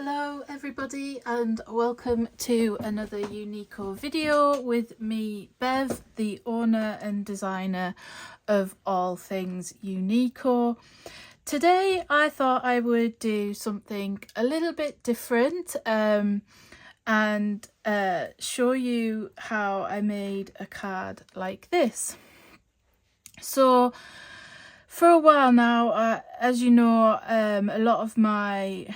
Hello everybody and welcome to another Uniko video with me, Bev, the owner and designer of all things Uniko. Today I thought I would do something a little bit different and show you how I made a card like this. So for a while now, as you know, a lot of my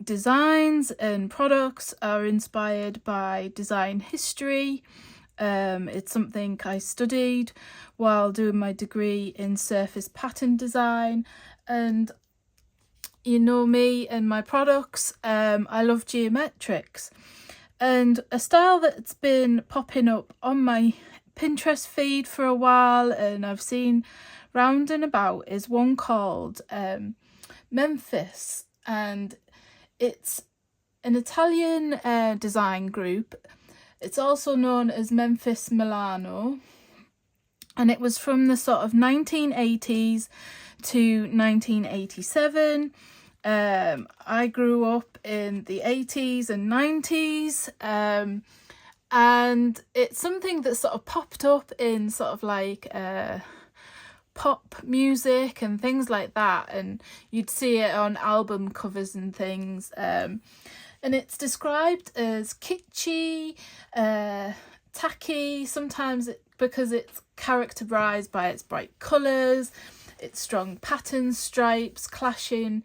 designs and products are inspired by design history. It's something I studied while doing my degree in surface pattern design, and you know me and my products, I love geometrics, and a style that's been popping up on my Pinterest feed for a while and I've seen round and about is one called Memphis, and it's an Italian design group. It's also known as Memphis Milano, and it was from the sort of 1980s to 1987. I grew up in the 80s and 90s, and it's something that sort of popped up in sort of like pop music and things like that, and you'd see it on album covers and things, and it's described as kitschy, tacky, sometimes because it's characterized by its bright colors, its strong patterns, stripes, clashing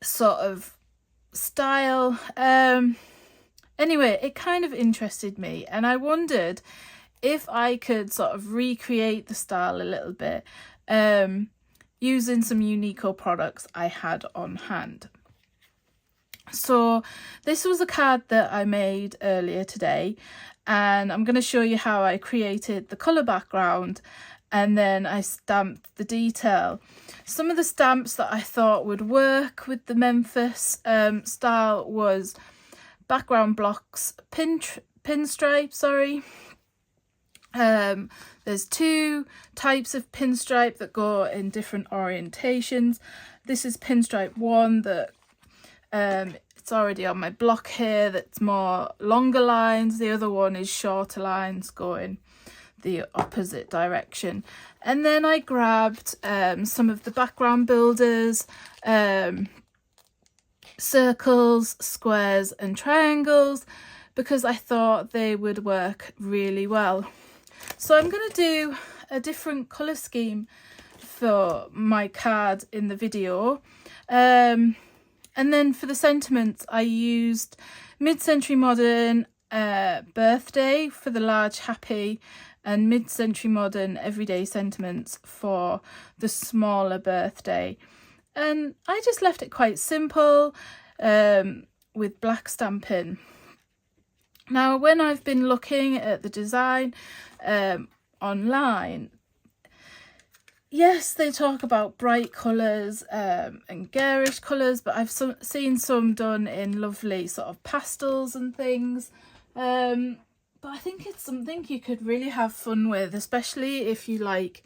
sort of style. Anyway, it kind of interested me and I wondered if I could sort of recreate the style a little bit using some Uniko products I had on hand. So this was a card that I made earlier today, and I'm going to show you how I created the colour background and then I stamped the detail. Some of the stamps that I thought would work with the Memphis style was background blocks, pinstripe, sorry. There's two types of pinstripe that go in different orientations. This is pinstripe 1 that it's already on my block here, that's more longer lines. The other one is shorter lines going the opposite direction. And then I grabbed some of the background builders, circles, squares and triangles, because I thought they would work really well. So I'm going to do a different colour scheme for my card in the video. And then for the sentiments, I used mid-century modern birthday for the large happy and mid-century modern everyday sentiments for the smaller birthday. And I just left it quite simple with black stamping. Now, when I've been looking at the design online, yes, they talk about bright colours and garish colours, but I've seen some done in lovely sort of pastels and things. But I think it's something you could really have fun with, especially if you like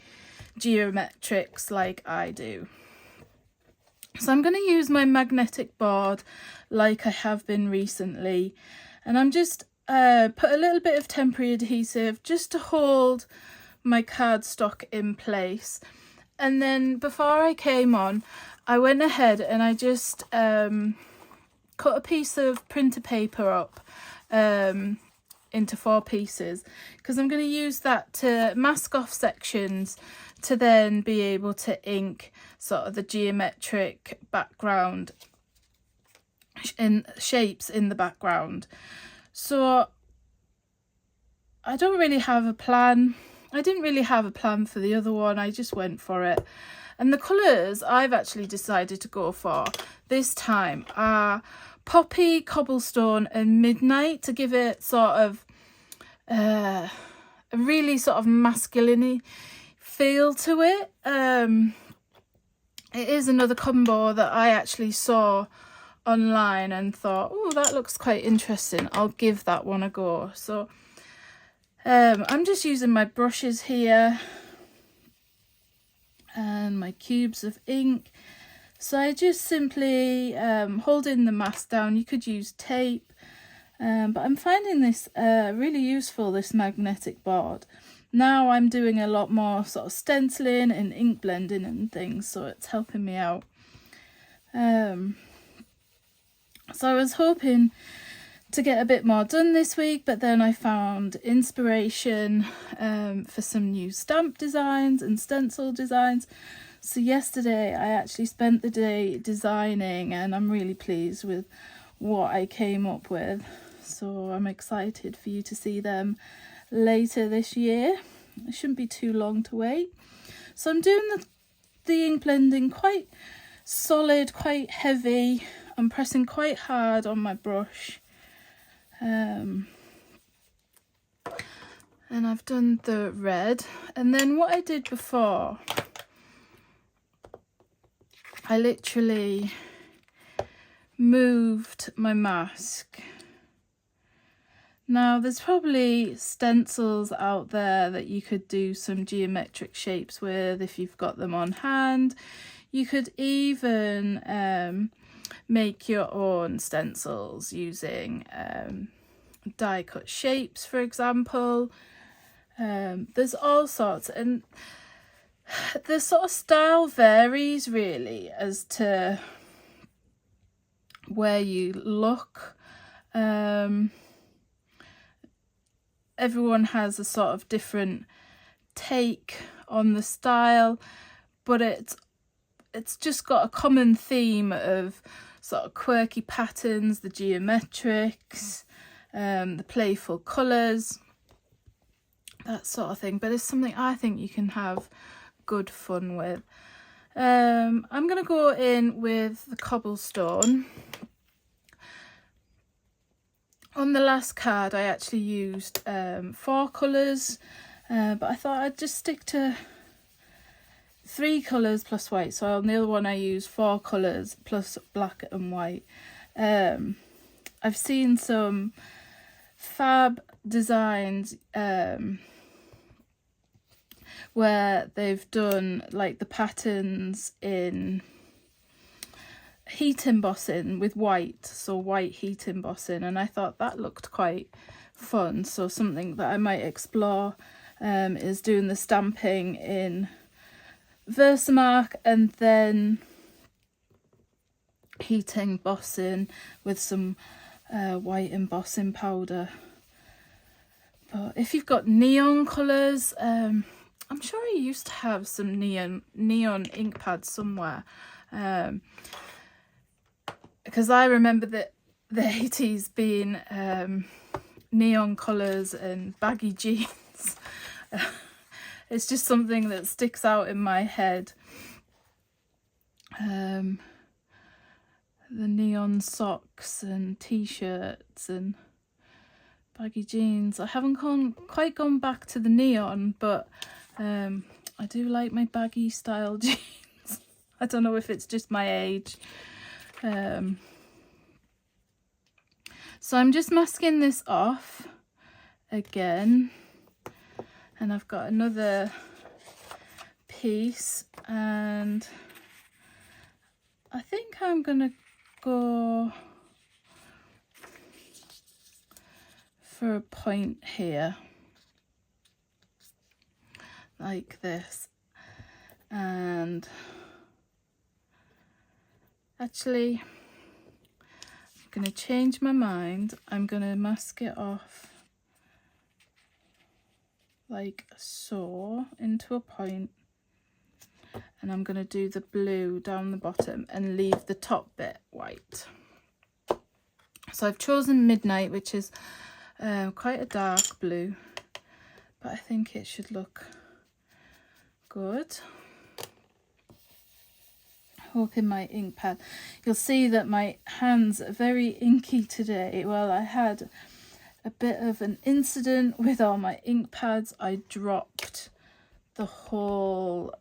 geometrics like I do. So I'm going to use my magnetic board like I have been recently, and I'm just put a little bit of temporary adhesive just to hold my cardstock in place. And then before I came on, I went ahead and I just cut a piece of printer paper up into 4 pieces, because I'm going to use that to mask off sections to then be able to ink sort of the geometric background and shapes in the background. So I don't really have a plan. I didn't really have a plan for the other one. I just went for it. And the colours I've actually decided to go for this time are poppy, cobblestone and midnight, to give it sort of a really sort of masculine feel to it. It is another combo that I actually saw online and thought, oh, that looks quite interesting, I'll give that one a go. So I'm just using my brushes here and my cubes of ink So I just simply hold in the mask down. You could use tape, but I'm finding this really useful, this magnetic board. Now I'm doing a lot more sort of stenciling and ink blending and things, so it's helping me out. So I was hoping to get a bit more done this week, but then I found inspiration for some new stamp designs and stencil designs. So yesterday I actually spent the day designing, and I'm really pleased with what I came up with. So I'm excited for you to see them later this year. It shouldn't be too long to wait. So I'm doing the ink blending quite solid, quite heavy. I'm pressing quite hard on my brush. And I've done the red. And then what I did before, I literally moved my mask. Now there's probably stencils out there that you could do some geometric shapes with if you've got them on hand. You could even make your own stencils using die cut shapes, for example. There's all sorts, and the sort of style varies really as to where you look. Everyone has a sort of different take on the style, but it's just got a common theme of sort of quirky patterns, the geometrics, the playful colours, that sort of thing. But it's something I think you can have good fun with. I'm going to go in with the cobblestone. On the last card I actually used 4 colours, but I thought I'd just stick to 3 colours plus white. So on the other one I used 4 colours plus black and white. I've seen some fab designs where they've done like the patterns in heat embossing with white, so white heat embossing, and I thought that looked quite fun. So something that I might explore is doing the stamping in Versamark and then heat embossing with some white embossing powder. But if you've got neon colours, I'm sure I used to have some neon ink pads somewhere, because I remember the 80s being neon colours and baggy jeans. It's just something that sticks out in my head. The neon socks and t-shirts and baggy jeans. I haven't quite gone back to the neon, but I do like my baggy style jeans. I don't know if it's just my age. So I'm just masking this off again, and I've got another piece, and I think I'm gonna go for a point here like this, and actually I'm going to change my mind. I'm going to mask it off like so into a point, and I'm going to do the blue down the bottom and leave the top bit white. So I've chosen Midnight, which is quite a dark blue, but I think it should look good. Hoping my ink pad, you'll see that my hands are very inky today. Well, I had a bit of an incident with all my ink pads. I dropped the whole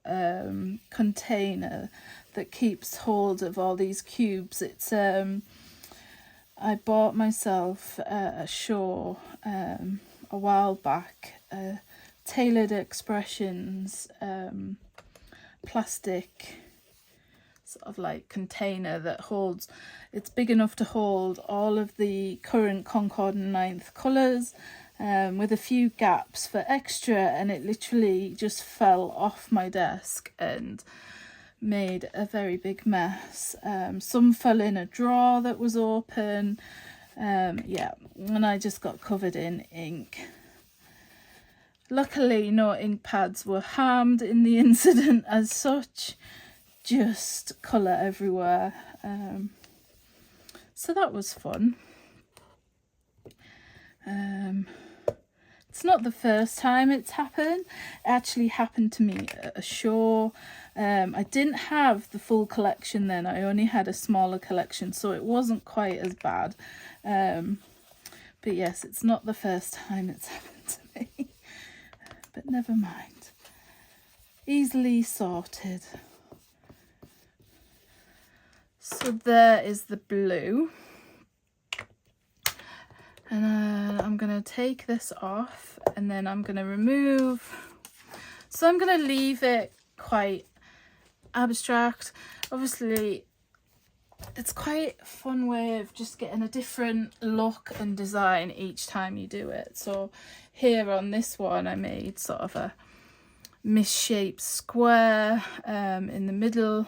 container that keeps hold of all these cubes. It's I bought myself a show a while back, Tailored Expressions plastic sort of like container that holds, it's big enough to hold all of the current Concord and 9th colours, with a few gaps for extra, and it literally just fell off my desk and made a very big mess. Some fell in a drawer that was open, yeah, and I just got covered in ink. Luckily no ink pads were harmed in the incident as such, just colour everywhere, so that was fun. It's not the first time it's happened. It actually happened to me at a show. I didn't have the full collection then, I only had a smaller collection, so it wasn't quite as bad. But yes, it's not the first time it's happened to me. But never mind. Easily sorted. So there is the blue. And I'm going to take this off, and then I'm going to remove. So I'm going to leave it quite abstract. Obviously, it's quite a fun way of just getting a different look and design each time you do it. So here on this one, I made sort of a misshaped square in the middle.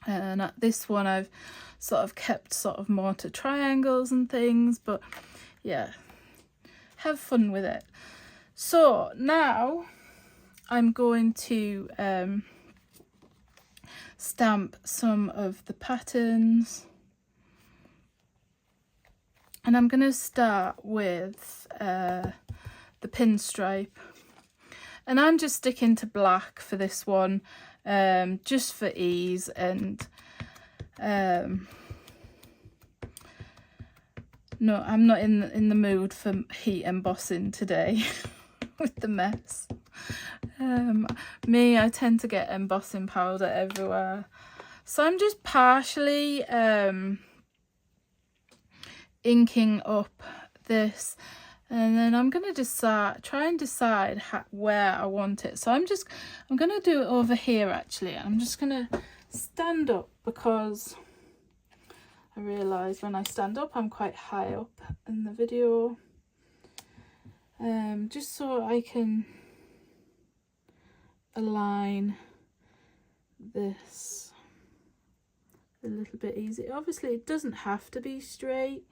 And at this one, I've sort of kept sort of more to triangles and things, but yeah, have fun with it. So now I'm going to stamp some of the patterns, and I'm going to start with the pinstripe, and I'm just sticking to black for this one, just for ease, and no, I'm not in the mood for heat embossing today with the mess. I tend to get embossing powder everywhere, so I'm just partially inking up this, and then I'm going to try and decide where I want it. So I'm going to do it over here actually. I'm just going to stand up, because I realise when I stand up I'm quite high up in the video, just so I can align this a little bit easier. Obviously it doesn't have to be straight.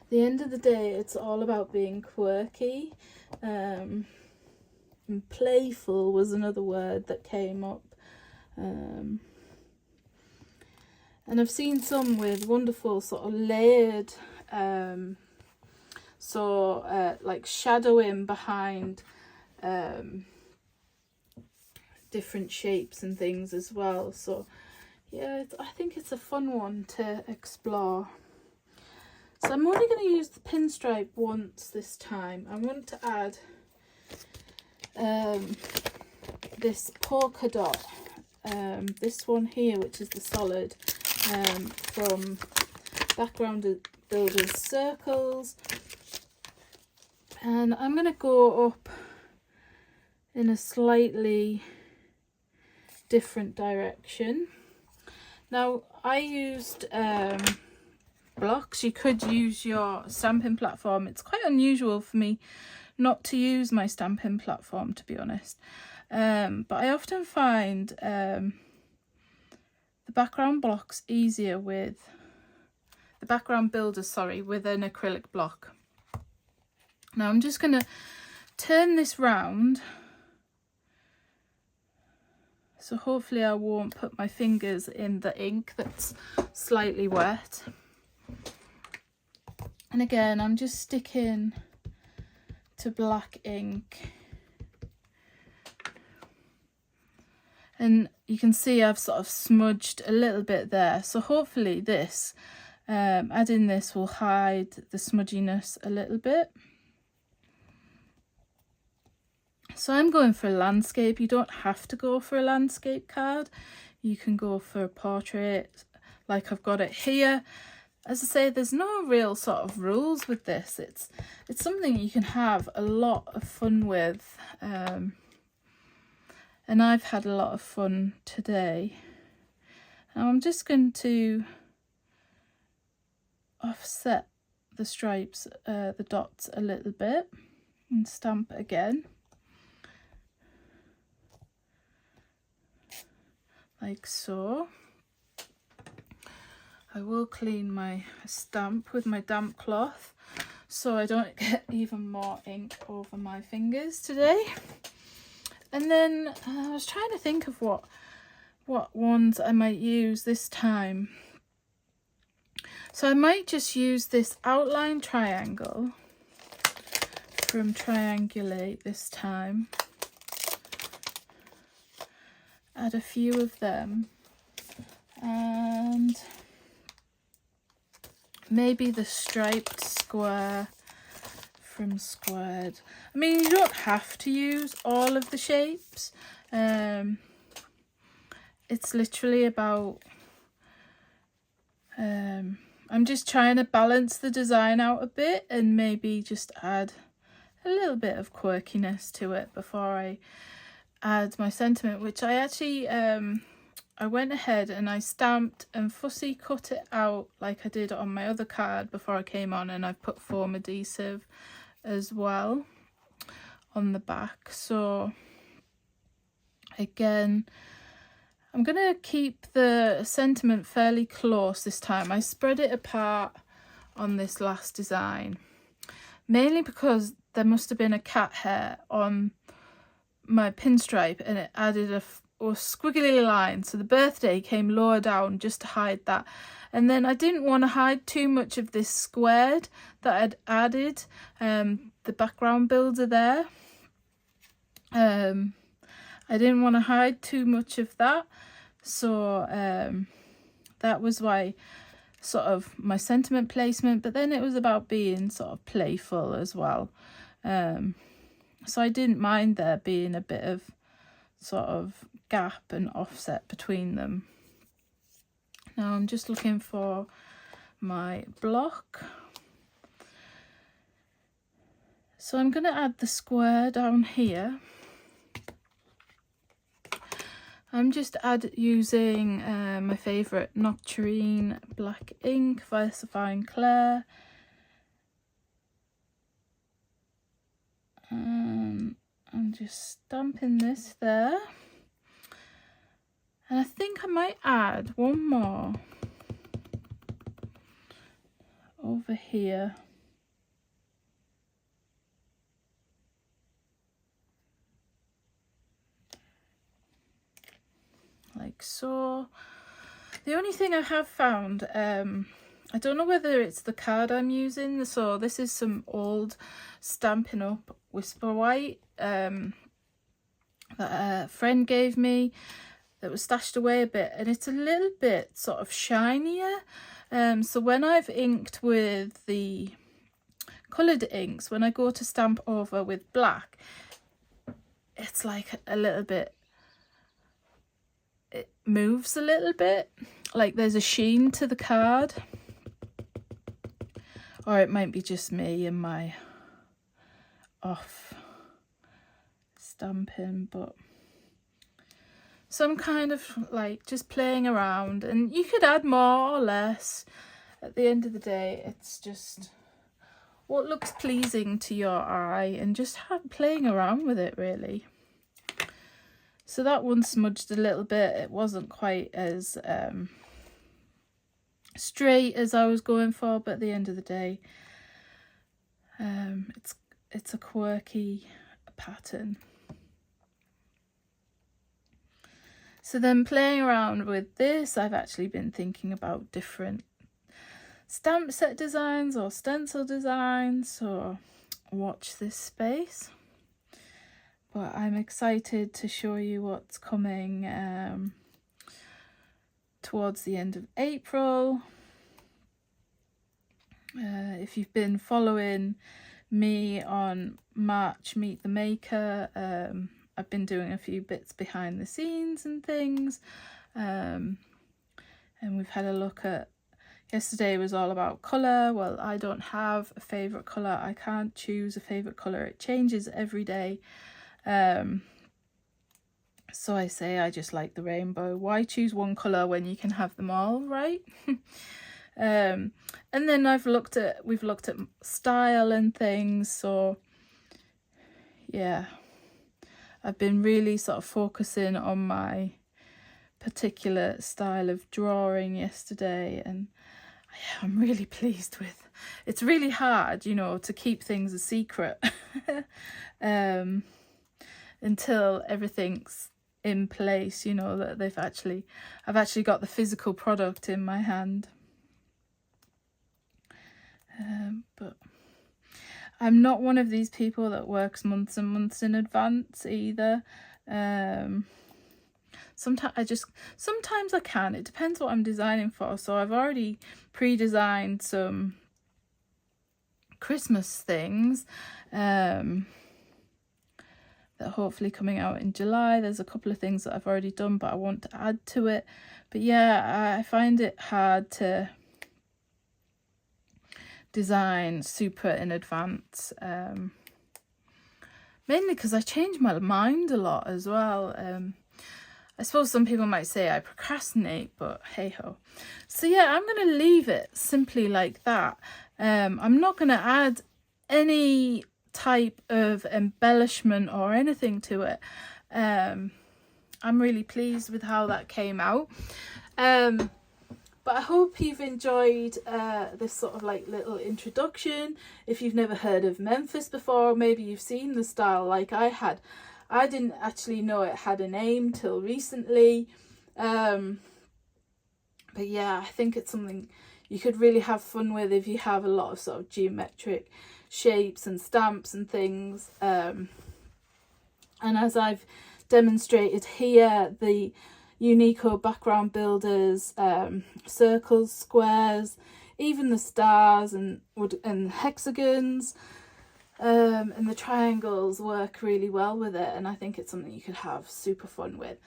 The end of the day, it's all about being quirky, and playful was another word that came up. And I've seen some with wonderful sort of layered, like shadowing behind different shapes and things as well. So yeah, I think it's a fun one to explore. So I'm only going to use the pinstripe once this time. I want to add this polka dot, this one here, which is the solid, from Background Builders Circles, and I'm going to go up in a slightly different direction. Now I used blocks. You could use your stamping platform. It's quite unusual for me not to use my stamping platform, to be honest, but I often find the background blocks easier with the background builders, sorry, with an acrylic block. Now I'm just going to turn this round, so hopefully I won't put my fingers in the ink that's slightly wet. And again, I'm just sticking to black ink, and you can see I've sort of smudged a little bit there, so hopefully this adding this will hide the smudginess a little bit. So I'm going for a landscape. You don't have to go for a landscape card, you can go for a portrait like I've got it here. As I say, there's no real sort of rules with this. It's something you can have a lot of fun with. and I've had a lot of fun today. Now I'm just going to offset the stripes, the dots a little bit, and stamp again, like so. I will clean my stamp with my damp cloth so I don't get even more ink over my fingers today. And then I was trying to think of what ones I might use this time. So I might just use this outline triangle from Triangulate this time. Add a few of them, and maybe the striped square from Squared. I mean, you don't have to use all of the shapes. It's literally about I'm just trying to balance the design out a bit and maybe just add a little bit of quirkiness to it before I add my sentiment, which I actually I went ahead and I stamped and fussy cut it out like I did on my other card before I came on, and I've put foam adhesive as well on the back. So again, I'm going to keep the sentiment fairly close this time. I spread it apart on this last design, mainly because there must have been a cat hair on my pinstripe and it added a squiggly line, so the birthday came lower down just to hide that. And then I didn't want to hide too much of this squared that I'd added, the background builder there. I didn't want to hide too much of that, so that was why sort of my sentiment placement, but then it was about being sort of playful as well. So I didn't mind there being a bit of sort of gap and offset between them. Now I'm just looking for my block. So I'm going to add the square down here. I'm just using my favourite Nocturne black ink, VersaFine Clair. I'm just stamping this there. And I think I might add one more over here. Like so. The only thing I have found, I don't know whether it's the card I'm using, so this is some old Stampin' Up! Whisper White that a friend gave me that was stashed away a bit, and it's a little bit sort of shinier. So when I've inked with the coloured inks, when I go to stamp over with black, it's like a little bit, it moves a little bit, like there's a sheen to the card. Or it might be just me and my off stamping, but so I'm kind of like just playing around, and you could add more or less. At the end of the day, it's just what looks pleasing to your eye, and just playing around with it really. So that one smudged a little bit. It wasn't quite as straight as I was going for, but at the end of the day, it's a quirky pattern. So then playing around with this, I've actually been thinking about different stamp set designs or stencil designs, so watch this space. But I'm excited to show you what's coming towards the end of April. If you've been following me on March Meet the Maker, I've been doing a few bits behind the scenes and things, and we've had a look at, yesterday was all about colour. Well, I don't have a favourite colour. I can't choose a favourite colour. It changes every day. So I say I just like the rainbow. Why choose one colour when you can have them all, right? And then we've looked at style and things. So yeah, I've been really sort of focusing on my particular style of drawing yesterday, and yeah, I'm really pleased with. It's really hard, you know, to keep things a secret until everything's in place, you know, that I've actually got the physical product in my hand. But I'm not one of these people that works months and months in advance either. Sometimes I can. It depends what I'm designing for. So I've already pre-designed some Christmas things that are hopefully coming out in July. There's a couple of things that I've already done, but I want to add to it. But yeah, I find it hard to design super in advance, mainly because I change my mind a lot as well. I suppose some people might say I procrastinate, but hey ho. So yeah, I'm going to leave it simply like that. I'm not going to add any type of embellishment or anything to it. I'm really pleased with how that came out. But I hope you've enjoyed this sort of like little introduction. If you've never heard of Memphis before, maybe you've seen the style like I had. I didn't actually know it had a name till recently. But yeah, I think it's something you could really have fun with if you have a lot of sort of geometric shapes and stamps and things. And as I've demonstrated here, the Uniko background builders, circles, squares, even the stars and hexagons, and the triangles work really well with it, and I think it's something you could have super fun with.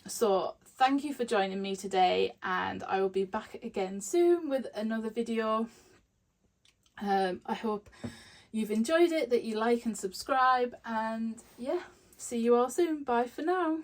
So thank you for joining me today, and I will be back again soon with another video. I hope you've enjoyed it, that you like and subscribe, and yeah, see you all soon. Bye for now.